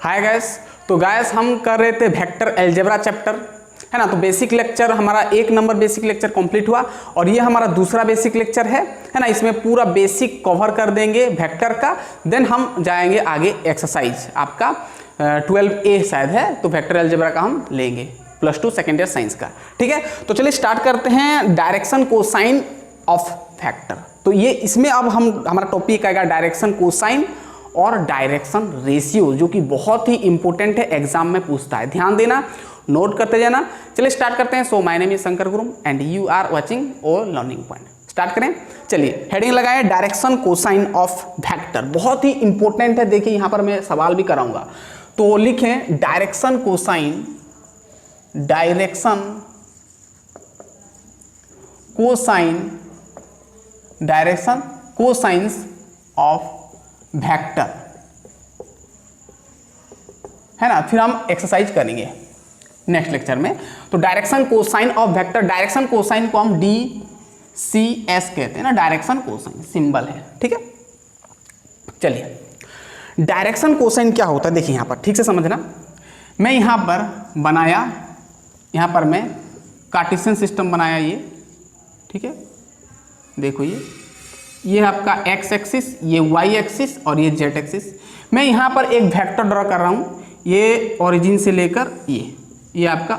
Hi guys, तो gas हम कर रहे थे वेक्टर अलजेब्रा चैप्टर, है ना। तो बेसिक लेक्चर हमारा 1 नंबर बेसिक लेक्चर कंप्लीट हुआ और ये हमारा दूसरा बेसिक लेक्चर है ना। इसमें पूरा बेसिक कवर कर देंगे वेक्टर का, देन हम जाएंगे आगे एक्सरसाइज आपका 12A शायद है, तो वेक्टर अलजेब्रा का हम लेंगे +2 सेकेंड ईयर साइंस का। ठीक है, तो चलिए स्टार्ट करते हैं डायरेक्शन कोसाइन ऑफ वेक्टर। तो ये इसमें अब हमारा टॉपिक आएगा डायरेक्शन कोसाइन और डायरेक्शन रेशियो, जो कि बहुत ही इंपॉर्टेंट है, एग्जाम में पूछता है। ध्यान देना, नोट करते जाना। चलिए स्टार्ट करते हैं। So my name is Shankar Gurum and you are watching our learning point. Start करें। चलिए हेडिंग लगाएं डायरेक्शन कोसाइन ऑफ वेक्टर, बहुत ही इंपॉर्टेंट है। देखिए यहां पर मैं सवाल भी कराऊंगा, तो लिखें direction cosine, direction cosine, direction cosines of vector, है ना। फिर हम एक्सरसाइज करेंगे नेक्स्ट लेक्चर में। तो direction cosine of vector, direction cosine को हम DCS कहते हैं ना, डायरेक्शन कोसाइन सिंबल है। ठीक है, चलिए डायरेक्शन कोसाइन क्या होता है देखिए यहां पर ठीक से समझना। मैं यहां पर बनाया, यहां पर मैं कार्टेशियन सिस्टम बनाया ये, ठीक है। देखो ये आपका x एक्सिस, ये y एक्सिस और ये z एक्सिस। मैं यहाँ पर एक वेक्टर ड्रॉ कर रहा हूँ, ये ओरिजिन से लेकर ये आपका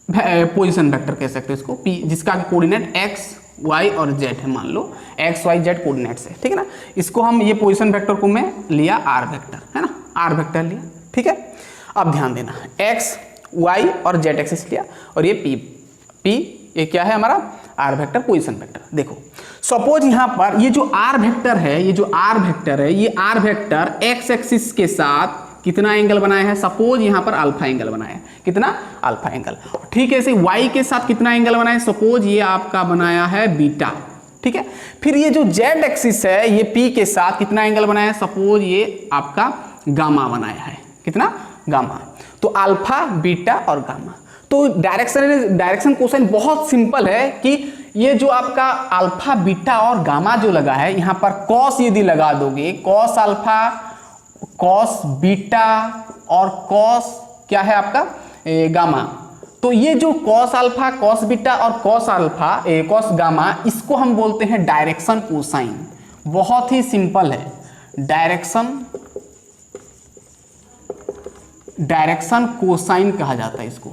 पोजीशन वेक्टर कह सकते हैं इसको p, जिसका कोऑर्डिनेट x, y और z है। मान लो x, y, z कोऑर्डिनेट्स है, ठीक है ना। इसको हम ये पोजीशन वेक्टर को मैं लिया r वेक्टर, है ना, r वेक्टर लिया, ठीक है। अब ध्यान देना, x, y और z एक्सिस लिया और ये p ये क्या है हमारा r वेक्टर, पोजीशन वेक्टर। देखो सपोज यहाँ पर ये जो r वेक्टर है, ये जो r वेक्टर है, ये r वेक्टर x एक्सिस के साथ कितना एंगल बनाया है? सपोज यहाँ पर अल्फा एंगल बनाया है, कितना? Alpha angle. ठीक है, ऐसे y के साथ कितना एंगल बनाया है? सपोज ये आपका बनाया है बीटा, ठीक है। फिर ये जो z एक्सिस है, ये p के साथ कितना एंगल बनाया है? सपोज ये आपका गामा बनाया है, कितना? गामा। तो अल्फा, बीटा और गामा। तो डायरेक्शन कोसाइन बहुत सिंपल है कि ये जो आपका अल्फा, बीटा और गामा जो लगा है, यहां पर कॉस यदि लगा दोगे, कॉस अल्फा, कॉस बीटा और कॉस क्या है आपका गामा, तो ये जो कॉस अल्फा, कॉस बीटा और कॉस गामा, इसको हम बोलते हैं डायरेक्शन कोसाइन। बहुत ही सिंपल है, डायरेक्शन कोसाइन कहा जाता है इसको,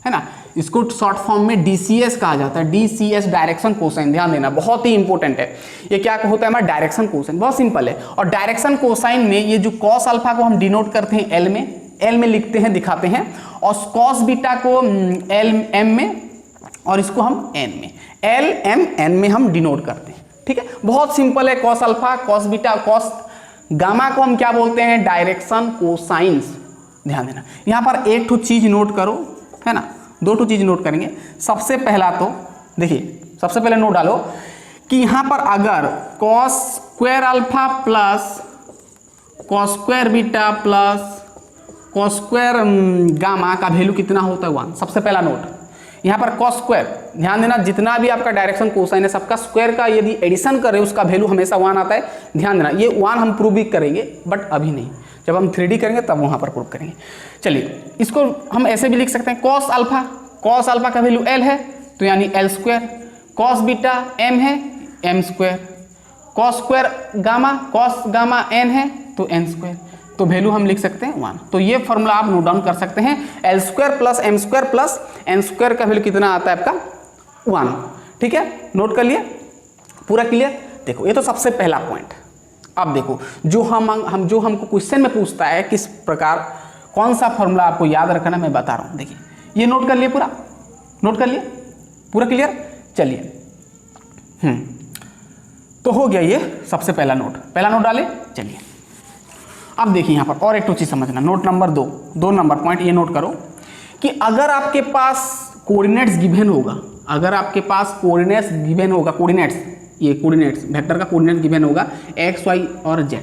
है ना। इसको शॉर्ट फॉर्म में DCS कहा जाता है, DCS डायरेक्शन कोसाइन। ध्यान देना, बहुत ही इंपॉर्टेंट है। ये क्या होता है हमारा डायरेक्शन कोसाइन, बहुत सिंपल है। और डायरेक्शन कोसाइन में ये जो कॉस अल्फा को हम डिनोट करते हैं L में लिखते हैं, दिखाते हैं, और कॉस बीटा को M में और इसको हम N में, L M N में हम डिनोट करते हैं, ठीक है। बहुत सिंपल है। Cos alpha, cos beta, cos gamma को हम क्या बोलते हैं? Direction cosines. ध्यान देना, यहाँ पर एक ठो चीज नोट करो, है ना, 2 चीज नोट करेंगे। सबसे पहला तो देखिए, सबसे पहले नोट डालो कि यहां पर अगर cos square alpha plus cos square beta plus cos square gamma का वैल्यू कितना होता है? 1। सबसे पहला नोट यहां पर कॉस स्क्वायर, ध्यान देना, जितना भी आपका डायरेक्शन कोसाइन है, सबका स्क्वायर का यदि एडिशन करें उसका वैल्यू हमेशा 1 आता है। ध्यान देना, ये 1 हम प्रूव भी करेंगे, बट अभी नहीं, जब हम 3D करेंगे तब वहां पर प्रूव करेंगे। चलिए इसको हम ऐसे भी लिख सकते हैं, कॉस अल्फा का वैल्यू L है तो यानी L square, cos beta M है M square, cos square gamma, cos gamma N है तो N स्क्वायर, तो वैल्यू हम लिख सकते हैं 1। तो ये फॉर्मूला आप नोट डाउन कर सकते हैं, L square plus M square plus N square का वैल्यू कितना आता है आपका? 1। ठीक है, नोट कर लिया, पूरा क्लियर। देखो ये तो सबसे पहला पॉइंट। अब देखो जो हमको क्वेश्चन में पूछता है किस प्रकार, कौन सा फॉर्मूला आपको याद रखना, मैं बता रहा हूं। देखिए ये नोट कर लिए, पूरा नोट कर लिए, पूरा क्लियर। चलिए तो हो गया ये सबसे पहला नोट डाले। चलिए अब देखिए यहां पर और एक चीज समझना, नोट नंबर 2 नंबर पॉइंट ये नोट करो कि अगर आपके पास कोऑर्डिनेट्स गिवन होगा, अगर आपके पास कोऑर्डिनेट्स गिवन होगा, ये कोऑर्डिनेट्स वेक्टर का कोऑर्डिनेट गिवन होगा x, y और z,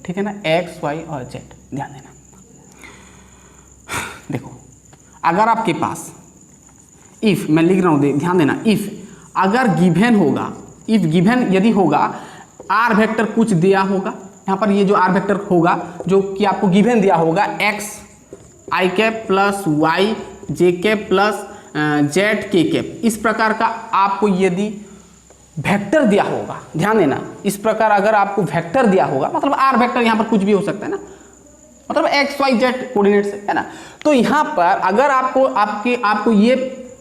ठीक है ना, x, y और z। ध्यान देना, देखो अगर आपके पास इफ, मैं लिख रहा हूं, ध्यान देना, इफ अगर गिवन होगा, इफ गिवन यदि होगा r वेक्टर कुछ दिया होगा, यहाँ पर ये जो आर वेक्टर होगा जो कि आपको गिवन दिया होगा एक्स आई कैप प्लस वाई जे कैप प्लस जेड के कैप, इस प्रकार का आपको यदि वेक्टर दिया होगा, ध्यान देना, इस प्रकार अगर आपको वेक्टर दिया होगा, मतलब आर वेक्टर यहाँ पर कुछ भी हो सकता है ना, मतलब एक्स वाई जेड कोऑर्डिनेट से, है ना। तो यहाँ पर अगर आपको ये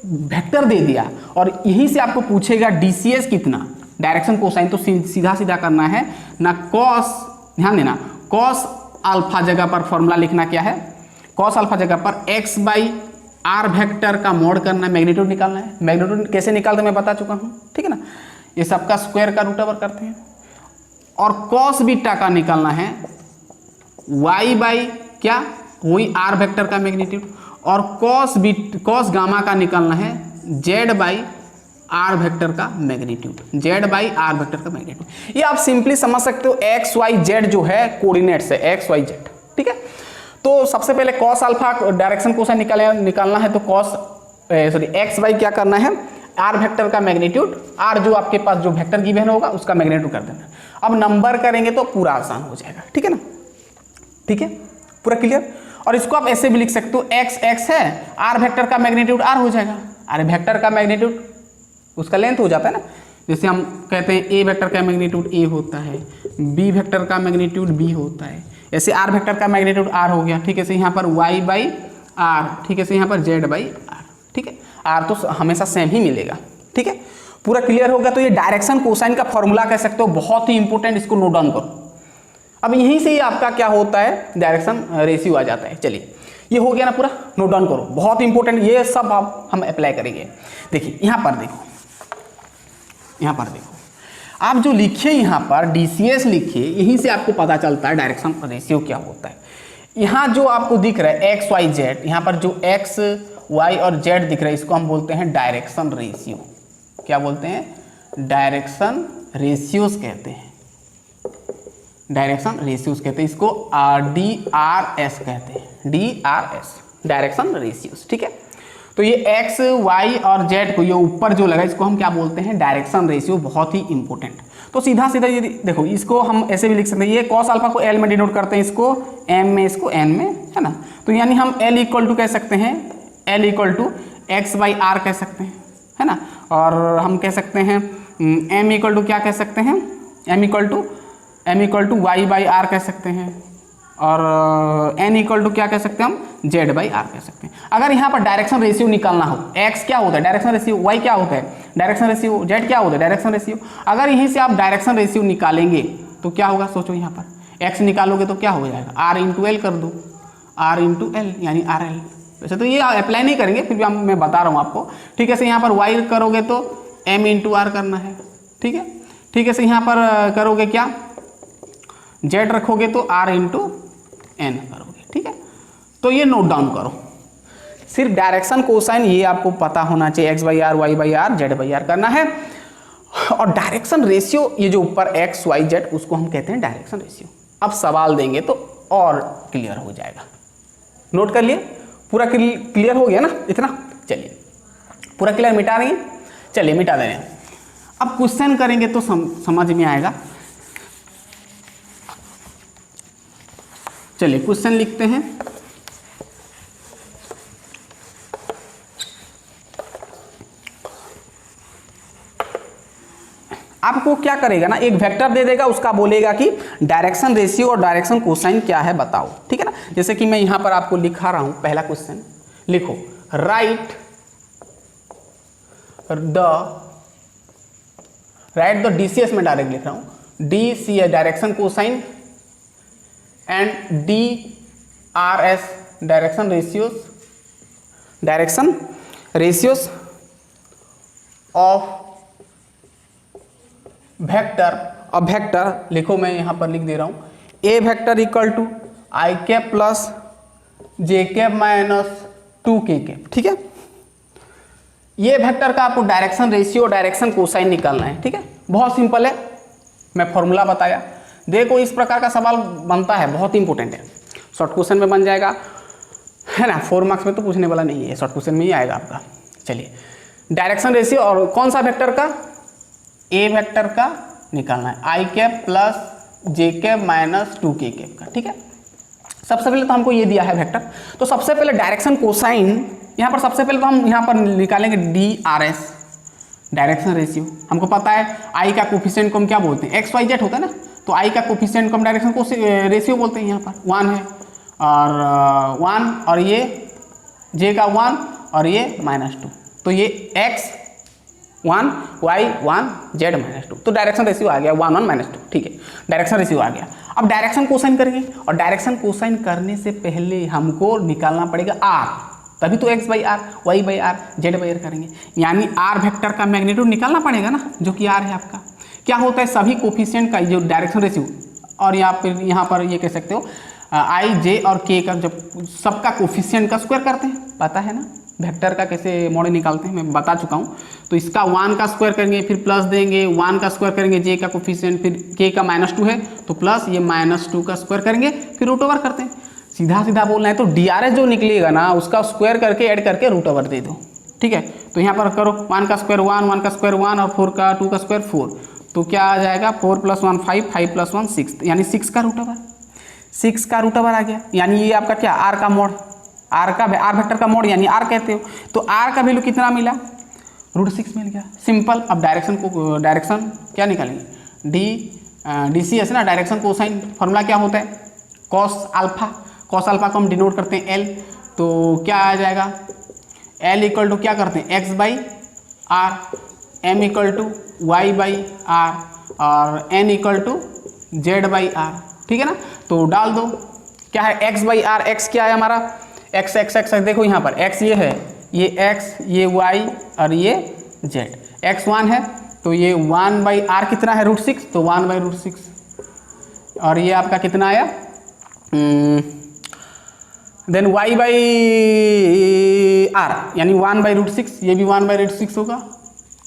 वेक्टर दे दिया और यहीं से आपको पूछेगा डीसीएस कितना, डायरेक्शन कोसाइन, तो सीधा सीधा करना है ना, कॉस, ध्यान देना, कॉस अल्फा जगह पर फॉर्मूला लिखना क्या है, कॉस अल्फा जगह पर एक्स बाई आर वेक्टर का मोड करना है, मैग्नीट्यूड निकालना है। मैग्नीट्यूड कैसे निकालते मैं बता चुका हूँ, ठीक है ना, ये सबका स्क्वायर का रूट ओवर करते हैं। और कॉस बीटा का निकालना है y बाई क्या, वही आर वेक्टर का मैग्नीट्यूड, और कॉस गामा का निकालना है z बाई आर वेक्टर का magnitude, z by R vector का मैग्नीट्यूड। ये आप सिंपली समझ सकते हो, एक्स वाई जेड जो है कोऑर्डिनेट्स है, एक्स वाई जेड, ठीक है। तो सबसे पहले कॉस अल्फा डायरेक्शन कोसाइन निकालना है, तो एक्स बाई क्या करना है, आर वेक्टर का मैग्नीट्यूड, आर जो आपके पास जो वेक्टर गिवन होगा उसका मैग्नीट्यूड कर देना। अब नंबर करेंगे तो पूरा आसान हो जाएगा, ठीक है ना, ठीक है, पूरा क्लियर। और इसको आप ऐसे भी लिख सकते हो, एक्स एक्स है, आर वेक्टर का मैग्नीट्यूड आर हो जाएगा, आर वेक्टर का मैग्नीट्यूड उसका लेंथ हो जाता है ना, जैसे हम कहते हैं ए वेक्टर का मैग्नीट्यूड ए होता है, बी वेक्टर का मैग्नीट्यूड बी होता है, ऐसे आर वेक्टर का मैग्नीट्यूड आर हो गया, ठीक है। से यहाँ पर वाई बाई आर, ठीक है, से यहाँ पर जेड बाई आर, ठीक है, आर तो हमेशा सेम ही मिलेगा, ठीक है, पूरा क्लियर होगा। तो ये डायरेक्शन कोसाइन का फॉर्मूला कह सकते हो, बहुत ही इंपॉर्टेंट, इसको नोट डाउन करो। अब यहीं से ही आपका क्या होता है, डायरेक्शन रेशियो आ जाता है। चलिए, ये हो गया ना पूरा, नोट डाउन करो, बहुत इंपॉर्टेंट, ये सब हम अप्लाई करेंगे। देखिए यहाँ पर देखो, यहाँ पर देखो, आप जो लिखिए यहाँ पर डीसीएस लिखिए, यहीं से आपको पता चलता है डायरेक्शन रेशियो क्या होता है। यहाँ जो आपको दिख रहा है एक्स वाई जेड, यहाँ पर जो एक्स वाई और जेड दिख रहा है, इसको हम बोलते हैं डायरेक्शन रेशियो। क्या बोलते हैं, डायरेक्शन रेशियोज कहते हैं, डायरेक्शन रेशियोज कहते हैं, इसको DRS कहते हैं, DRS, डायरेक्शन रेशियोज, ठीक है। तो ये एक्स वाई और जेड को, ये ऊपर जो लगा, इसको हम क्या बोलते हैं, डायरेक्शन रेशियो, बहुत ही इंपॉर्टेंट। तो सीधा सीधा ये देखो, इसको हम ऐसे भी लिख सकते हैं, ये कॉस अल्फा को एल में डिनोट करते हैं, इसको एम में, इसको एन में, है ना। तो यानी हम एल इक्वल टू कह सकते हैं, L equal to X by R कह सकते हैं, है ना। और हम कह सकते हैं एम इक्वल टू क्या कह सकते हैं, M equal to Y by R कह सकते हैं, और एन इक्वल टू क्या कह सकते हैं हम, जेड बाई आर कह सकते हैं। अगर यहाँ पर डायरेक्शन रेशियो निकालना हो, एक्स क्या होता है डायरेक्शन रेशियो, वाई क्या होता है डायरेक्शन रेशियो, जेड क्या होता है डायरेक्शन रेशियो, अगर यहीं से आप डायरेक्शन रेशियो निकालेंगे तो क्या होगा, सोचो, यहाँ पर एक्स निकालोगे तो क्या हो जाएगा, आर इंटू एल कर दो, आर इंटू एल यानी आर एल। वैसे तो ये अप्लाई नहीं करेंगे, फिर भी मैं बता रहा हूँ आपको, ठीक है। से यहाँ पर वाई करोगे तो एम इंटू आर करना है, ठीक है, ठीक है। से यहाँ पर करोगे क्या, जेड रखोगे तो आर इंटू एन करोगे, ठीक है। तो ये नोट डाउन करो, सिर्फ डायरेक्शन कोसाइन ये आपको पता होना चाहिए, X by R, Y by R, Z by R करना है। और डायरेक्शन रेशियो, ये जो ऊपर एक्स वाई जेड, उसको हम कहते हैं डायरेक्शन रेशियो। अब सवाल देंगे तो और क्लियर हो जाएगा, नोट कर लिए, पूरा क्लियर हो गया ना इतना। चलिए, पूरा क्लियर मिटा रही है, चलिए मिटा दे रहे हैं। अब क्वेश्चन करेंगे तो समझ में आएगा। चलिए क्वेश्चन लिखते हैं। आपको क्या करेगा ना, एक वेक्टर दे देगा, उसका बोलेगा कि डायरेक्शन रेशियो और डायरेक्शन कोसाइन क्या है बताओ, ठीक है ना। जैसे कि मैं यहां पर आपको लिखा रहा हूं, पहला क्वेश्चन लिखो, राइट द डीसीएस में डायरेक्ट लिख रहा हूं, DCS direction cosine and DRS direction ratios of vector. अब वेक्टर लिखो, मैं यहां पर लिख दे रहा हूं, A vector equal to I cap plus J cap minus 2k cap, ठीक है। ये वेक्टर का आपको डायरेक्शन रेशियो और डायरेक्शन कोसाइन निकालना है, ठीक है, बहुत सिंपल है, मैं फॉर्मूला बताया। देखो इस प्रकार का सवाल बनता है, बहुत इंपॉर्टेंट है, शॉर्ट क्वेश्चन में बन जाएगा, है ना, 4 मार्क्स में तो पूछने वाला नहीं है, शॉर्ट क्वेश्चन में ही आएगा आपका। चलिए, डायरेक्शन रेशियो और कौन सा वेक्टर का, ए वेक्टर का निकालना है, आई cap plus J cap minus 2k cap का। ठीक है, सबसे पहले तो हमको ये दिया है वेक्टर, तो सबसे पहले डायरेक्शन कोसाइन, यहाँ पर सबसे पहले तो हम यहाँ पर निकालेंगे DRS, डायरेक्शन रेशियो। हमको पता है आई का कोफिशिएंट को हम क्या बोलते हैं, XYZ होता है ना, तो आई का कोफिशिएंट को हम डायरेक्शन को रेशियो बोलते हैं। यहाँ पर 1 है और 1 और ये जे का 1 और ये -2, तो ये X 1 Y 1 Z -2, तो डायरेक्शन रेशियो आ गया 1 1 -2। ठीक है, डायरेक्शन रेशियो आ गया। अब डायरेक्शन कोसाइन करेंगे, और डायरेक्शन कोसाइन करने से पहले हमको निकालना पड़ेगा R, तभी तो X/R Y/R Z/R करेंगे, यानी R वेक्टर का मैग्नीट्यूड निकालना पड़ेगा ना, जो कि R है आपका। क्या होता है, सभी कोफिशिएंट का जो डायरेक्शन रेशियो, और यहाँ पर ये कह सकते हो I J और K का जब सबका कोफिशिएंट का स्क्वायर करते हैं, पता है ना वेक्टर का कैसे मॉडल निकालते हैं, मैं बता चुका हूँ। तो इसका 1 का स्क्वायर करेंगे, फिर प्लस देंगे, 1 का स्क्वायर करेंगे J का कोफिशिएंट, फिर K का -2 है तो प्लस ये -2 का स्क्वायर करेंगे, फिर रूट ओवर करते हैं। सीधा सीधा बोलना है तो DRS जो निकलेगा ना उसका स्क्वायर करके ऐड करके रूट ओवर दे दो। ठीक है, तो यहाँ पर करो 1 का स्क्वायर 1, 1 का स्क्वायर 1 और 4 का 2 का स्क्वायर 4, तो क्या आ जाएगा 4 + 1 5, 5 + 1 6, यानी 6 का रूट ओवर, 6 का रूट ओवर आ गया। यानी ये आपका क्या R का मोड, R वेक्टर का मोड यानी R कहते हो, तो R का वैल्यू कितना मिला, √6 मिल गया। सिंपल। अब डायरेक्शन क्या निकालेंगे, DCS ना, डायरेक्शन कोसाइन फॉर्मूला क्या होता है, cos अल्फा को हम डिनोट करते हैं L, तो क्या आ जाएगा L = क्या करते हैं X/R, M = Y/R और N = Z/R। ठीक है ना, तो डाल दो क्या है X/R, X क्या है हमारा X देखो यहाँ पर X ये है, ये X ये Y और ये Z, X 1 है तो ये 1/R कितना है √6, तो 1/√6, और ये आपका कितना आया देन Y/R यानी 1/√6, ये भी 1/√6 होगा,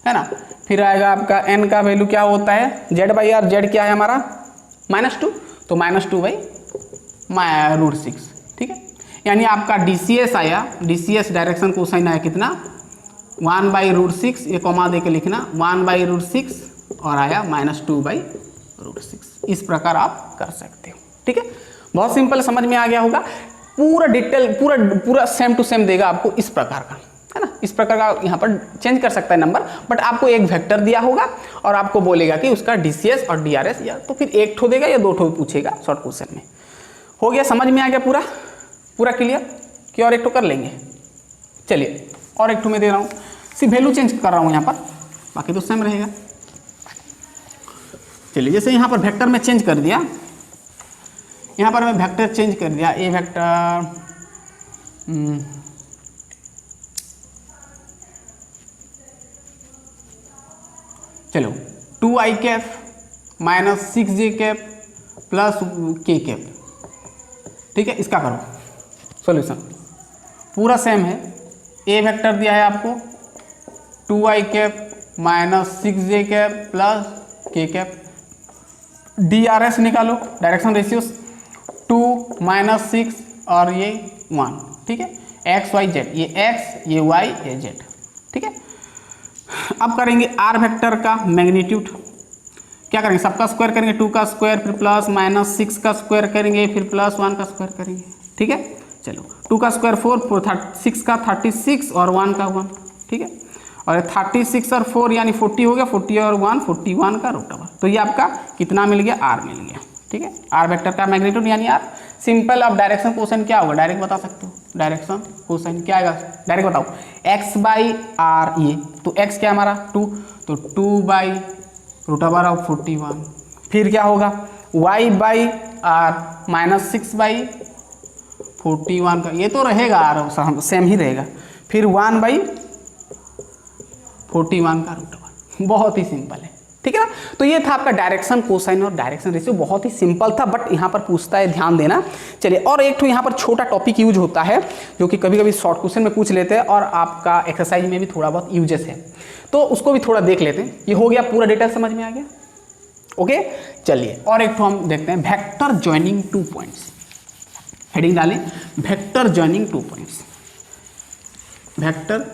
है ना। फिर आएगा आपका N का वैल्यू क्या होता है Z/R, Z क्या है हमारा -2, तो -2/√6। ठीक है, यानी आपका DCS आया, DCS डायरेक्शन कोसाइन आया कितना 1/√6, ये कॉमा दे के लिखना 1/√6 और आया -2/√6। इस प्रकार आप कर सकते हो। ठीक है, बहुत सिंपल, समझ में आ गया होगा। पूरा डिटेल पूरा सेम टू सेम देगा आपको इस प्रकार का, है ना। इस प्रकार का यहाँ पर चेंज कर सकता है नंबर, बट आपको एक वेक्टर दिया होगा और आपको बोलेगा कि उसका DCS और DRS, या तो फिर एक ठो देगा या 2 ठो पूछेगा शॉर्ट क्वेश्चन में। हो गया, समझ में आ गया पूरा क्लियर कि और एक ठो कर लेंगे। चलिए और एक ठो मैं दे रहा हूँ, सिर्फ वैल्यू चेंज कर रहा हूँ यहाँ पर, बाकी तो सेम रहेगा। चलिए, जैसे यहाँ पर वेक्टर में चेंज कर दिया, यहाँ पर मैं वेक्टर चेंज कर दिया, ए वेक्टर चलो 2i cap -6j cap plus k cap. ठीक है, इसका करो सॉल्यूशन, पूरा सेम है। ए वेक्टर दिया है आपको 2i cap -6j cap plus k cap, DRS निकालो, डायरेक्शन रेशियो 2 -6 और ये 1। ठीक है, X Y Z, ये X ये Y ये Z। ठीक है, अब करेंगे R वेक्टर का मैग्नीट्यूड, क्या करेंगे सबका स्क्वायर करेंगे, 2 का स्क्वायर फिर प्लस -6 का स्क्वायर करेंगे फिर प्लस 1 का स्क्वायर करेंगे। ठीक है, चलो 2 का स्क्वायर 4, 6 का 36 और 1 का 1। ठीक है, और 36 और 4 यानी 40 हो गया, 40 और 1 41 का रूट ओवर, तो ये आपका कितना मिल गया R मिल गया। ठीक है, R वेक्टर का मैग्नीट्यूड यानी R। सिंपल। अब डायरेक्शन कोसाइन क्या होगा, डायरेक्ट बता सकते हो, डायरेक्शन कोसाइन क्या आएगा, डायरेक्ट बताओ X/R, ये तो X क्या हमारा 2, तो 2/√41। फिर क्या होगा Y/R -6/41 का, ये तो रहेगा R सेम ही रहेगा, फिर 1/41 का रूट ओवर। बहुत ही सिंपल है। ठीक है ना, तो ये था आपका डायरेक्शन कोसाइन और डायरेक्शन रेशियो, बहुत ही सिंपल था, बट यहाँ पर पूछता है, ध्यान देना। चलिए, और एक तो यहाँ पर छोटा टॉपिक यूज होता है जो कि कभी कभी शॉर्ट क्वेश्चन में पूछ लेते हैं और आपका एक्सरसाइज में भी थोड़ा बहुत यूजेस है, तो उसको भी थोड़ा देख लेते हैं। ये हो गया, पूरा डिटेल समझ में आ गया। ओके, चलिए और एक तो हम देखते हैं वेक्टर जॉइनिंग 2 पॉइंट्स। हेडिंग डालें vector joining 2 points, vector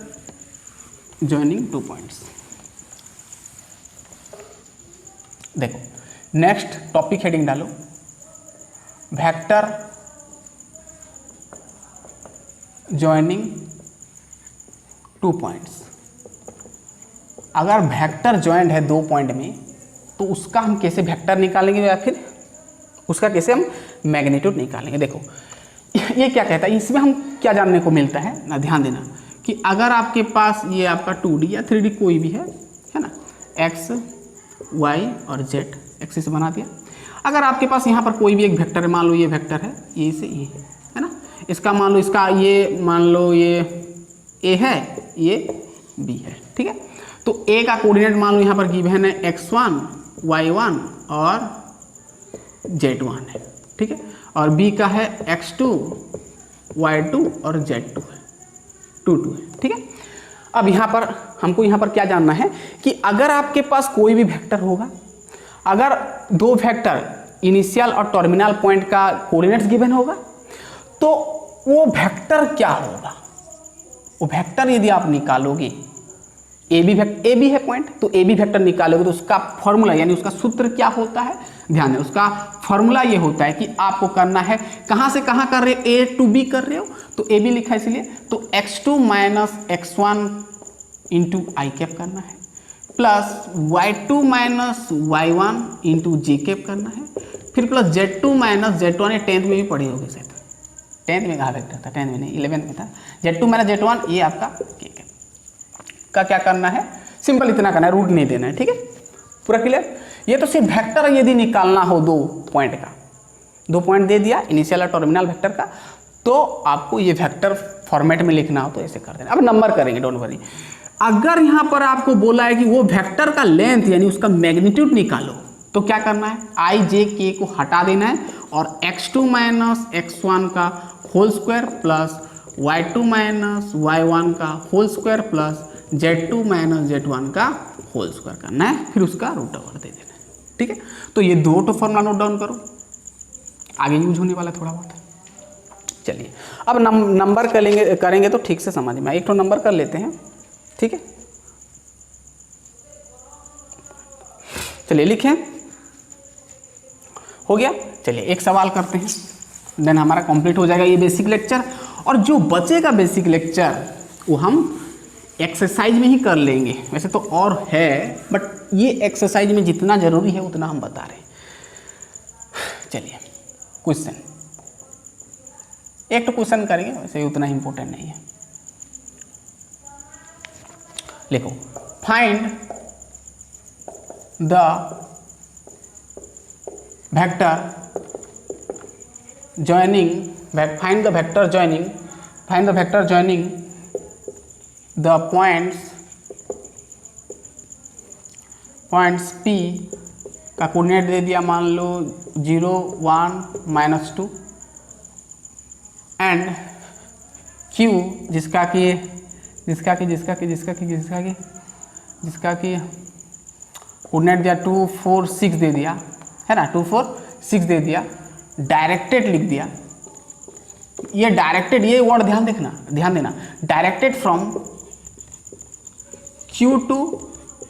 joining 2 points. देखो, नेक्स्ट टॉपिक हेडिंग डालो, वेक्टर जॉइनिंग 2 पॉइंट्स। अगर वेक्टर जॉइंट है 2 पॉइंट में तो उसका हम कैसे वेक्टर निकालेंगे या फिर उसका कैसे हम मैग्नीट्यूड निकालेंगे। देखो ये क्या कहता है, इसमें हम क्या जानने को मिलता है ना, ध्यान देना कि अगर आपके पास ये आपका 2D या 3D कोई भी है ना, x y और z एक्सिस बना दिया। अगर आपके पास यहाँ पर कोई भी एक वेक्टर है, मान लो ये वेक्टर है, ये से ये है ना, इसका मान लो इसका ये मान लो ये a है, ये b है, ठीक है। तो a का कोऑर्डिनेट मान लो यहाँ पर गिवन है x1 y1 और z1 है, ठीक है, और b का है x2 y2 और z2 है, 2 है, ठीक है। अब यहाँ पर हमको यहाँ पर क्या जानना है कि अगर आपके पास कोई भी वेक्टर होगा, अगर 2 वेक्टर इनिशियल और टर्मिनल पॉइंट का कोऑर्डिनेट्स गिवन होगा तो वो वेक्टर क्या होगा, वो वेक्टर यदि आप निकालोगे, ए बी है पॉइंट, तो ए बी वेक्टर निकालोगे तो उसका फॉर्मूला यानी उसका सूत्र क्या होता है, ध्यान दें, उसका फॉर्मूला ये होता है कि आपको करना है कहाँ से कहाँ कर रहे हो, ए टू बी कर रहे हो तो ए बी लिखा है इसलिए, तो x2 minus x1 into i cap करना है, plus y2 minus y1 into J cap करना है, फिर प्लस z2 माइनस z1, ये 10th में भी पढ़ी होगी शायद, 10th में कहा वेक्टर था, 10th में नहीं 11th में था, z2 माइनस z1 ये आपका के कैप का क्या करना है, सिंपल इतना करना है, रूट नहीं देना है, ठीक है, पूरा क्लियर। ये तो सिर्फ वेक्टर यदि निकालना हो 2 पॉइंट का, 2 पॉइंट दे दिया इनिशियल और टर्मिनल वेक्टर का, तो आपको ये वेक्टर फॉर्मेट में लिखना हो तो ऐसे कर देना। अब नंबर करेंगे, डोंट वरी। अगर यहाँ पर आपको बोला है कि वो वेक्टर का लेंथ यानी उसका मैग्नीट्यूड निकालो तो क्या करना है, आई जे के को हटा देना है और x2 माइनस x1 का whole square plus y2 minus y1 का whole square plus z2 minus z1 का होल स्क्वायर करना है, फिर उसका रूट ओवर दे देना है, ठीक है। तो ये 2 तो फॉर्मूला नोट डाउन करो, आगे यूज होने वाला थोड़ा बहुत। चलिए अब नंबर करेंगे तो ठीक से समझ में, एक तो नंबर कर लेते हैं, ठीक है। चलिए लिखें, हो गया। चलिए एक सवाल करते हैं, देन हमारा कंप्लीट हो जाएगा ये बेसिक लेक्चर, और जो बचेगा बेसिक लेक्चर वो हम एक्सरसाइज में ही कर लेंगे। वैसे तो और है बट ये एक्सरसाइज में जितना ज़रूरी है उतना हम बता रहे हैं। चलिए क्वेश्चन, एक तो क्वेश्चन करेंगे, वैसे उतना इम्पोर्टेंट नहीं है। लिखो, find the vector joining, find the vector joining the points P का कोऑर्डिनेट दे दिया, मान लो 0 1 माइनस 2 एंड Q जिसका कि कोऑर्डिनेट दिया 2 4 6 दे दिया है ना, 2 4 6 दे दिया, डायरेक्टेड लिख दिया। ये डायरेक्टेड, ये वर्ड ध्यान देना, directed from Q to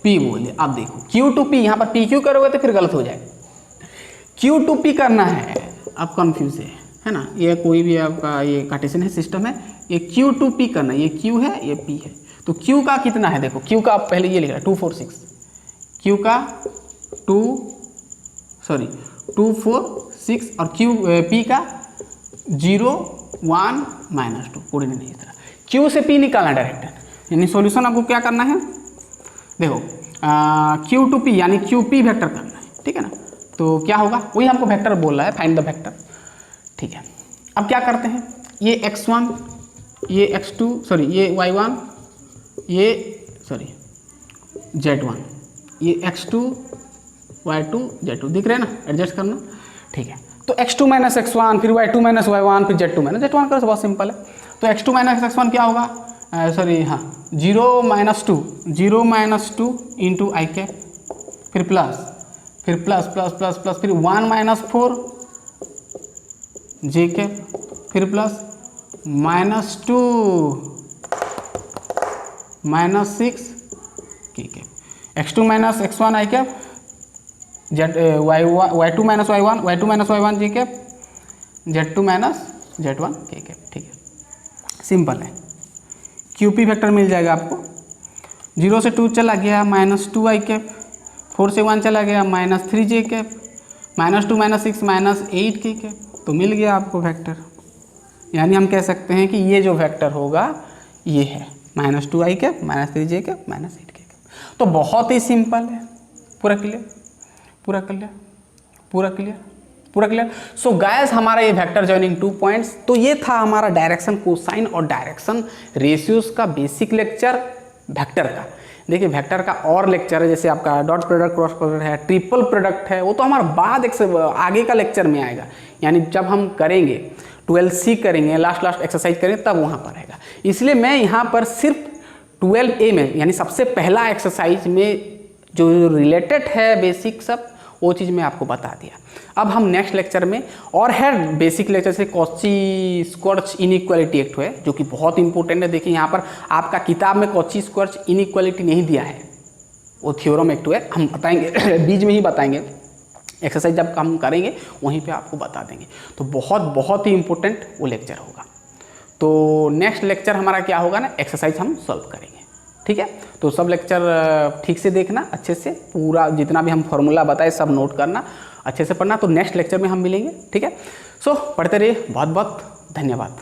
P बोले। अब देखो Q टू P, यहाँ पर PQ करोगे तो फिर गलत हो जाए, Q टू P करना है, अब कंफ्यूज है ना, ये कोई भी आपका ये कार्टेशियन है सिस्टम है, ये Q टू P करना है, ये Q है ये P है, तो Q का कितना है, देखो Q का आप पहले ये लिख रहा है 2 4 6, Q का 2 4 6 और P का 0 1 माइनस 2, कोऑर्डिनेट नहीं इस तरह। Q से P निकालना डायरेक्ट, यानी सॉल्यूशन आपको क्या करना है, देखो Q टू P यानी QP वेक्टर करना है, ठीक है ना। तो क्या होगा, वही हमको वेक्टर बोल रहा है, फाइंड द वेक्टर, ठीक है। अब क्या करते हैं, ये x1 ये x2 ये y1 ये z1 ये x2 y2 z2 दिख रहे हैं ना, एडजस्ट करना, ठीक है। तो x2 माइनस x1 फिर y2 माइनस y1 फिर z2 माइनस z1 करो, बहुत सिंपल है। तो x2 माइनस x1 क्या होगा, 0 माइनस 2 इंटू आई कैप, फिर प्लस फिर 1 माइनस 4 जे कैप, फिर plus minus 2 minus 6 k cap, x2 minus x1 i cap y2 minus y1 j cap, z2 minus z1 k cap. ठीक है, simple है। QP vector मिल जाएगा आपको। 0 से 2 चला गया -2i कैप, 4 से 1 चला गया -3j कैप, -2 -6 -8k कैप। तो मिल गया आपको वेक्टर। यानी हम कह सकते हैं कि ये जो वेक्टर होगा ये है -2i cap, -3j cap, -8k cap. तो बहुत ही सिंपल है। पूरा क्लियर, पूरा क्लियर, पूरा क्लियर, पूरा क्लियर। सो गाइस, हमारा ये वेक्टर जॉइनिंग 2 पॉइंट्स, तो ये था हमारा डायरेक्शन कोसाइन और डायरेक्शन रेशियोज का बेसिक लेक्चर वेक्टर का। देखिए वेक्टर का और लेक्चर है, जैसे आपका डॉट प्रोडक्ट, क्रॉस प्रोडक्ट है, ट्रिपल प्रोडक्ट है, वो तो हमारा बाद एक आगे का लेक्चर में आएगा। यानी जब हम करेंगे 12C करेंगे, लास्ट एक्सरसाइज करेंगे, तब वहाँ पर आएगा। इसलिए मैं यहाँ पर सिर्फ 12A में, यानी सबसे पहला एक्सरसाइज में जो रिलेटेड है बेसिक सब, वो चीज़ मैं आपको बता दिया। अब हम नेक्स्ट लेक्चर में और है बेसिक लेक्चर से कॉची-स्क्वार्ट्ज इनइक्वालिटी एक है, जो कि बहुत इंपॉर्टेंट है। देखिए यहाँ पर आपका किताब में कॉची-स्क्वार्ट्ज इनइक्वालिटी नहीं दिया है, वो थ्योरम एक है, हम बताएंगे बीच में ही बताएंगे। एक्सरसाइज जब हम करेंगे वहीं पे आपको बता देंगे। तो बहुत ही इंपॉर्टेंट वो लेक्चर होगा। तो नेक्स्ट लेक्चर हमारा क्या होगा ना, एक्सरसाइज हम सॉल्व करेंगे। ठीक है, तो सब लेक्चर ठीक से देखना, अच्छे से पूरा जितना भी हम फॉर्मूला बताए सब नोट करना, अच्छे से पढ़ना। तो नेक्स्ट लेक्चर में हम मिलेंगे। ठीक है, सो पढ़ते रहिए। बहुत बहुत धन्यवाद।